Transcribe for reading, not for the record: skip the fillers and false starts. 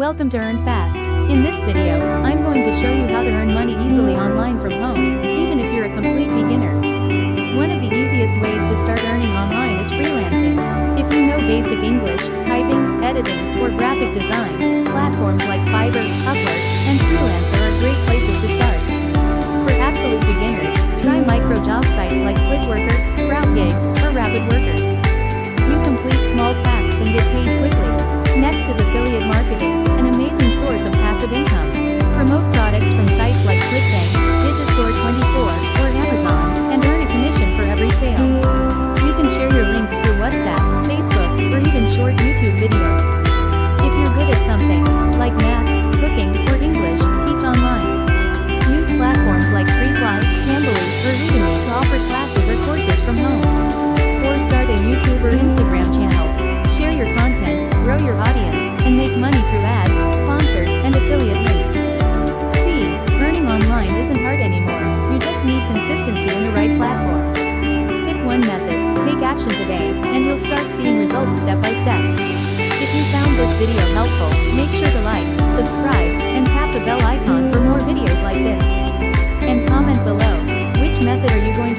Welcome to EarnFast. In this video, I'm going to show you how to earn money easily online from home, even if you're a complete beginner. One of the easiest ways to start earning online is freelancing. If you know basic English, typing, editing, or graphic design, platforms like Fiverr, Upwork, and Freelancer are great places to start. For absolute beginners, try micro job sites like Clickworker, Sprout Gigs, or Rapid Workers. You complete small tasks and get paid quickly. Next is affiliate marketing, an amazing source of passive income. Promote products from sites like ClickBank, Digistore24, or Amazon, and earn a commission for every sale. You can share your links through WhatsApp, Facebook, or even short YouTube videos. If you're good at something, like maths, cooking, or English, teach online. Use platforms like Freefly, Cambly, or Udemy to offer classes or courses from home. Or start a YouTube or Instagram channel. Share your content, grow your audience, and make money through ads, sponsors, and affiliate links. See, earning online isn't hard anymore. You just need consistency in the right platform. Pick one method, take action today, and you'll start seeing results step by step. If you found this video helpful, make sure to like, subscribe, and tap the bell icon for more videos like this. And comment below, which method are you going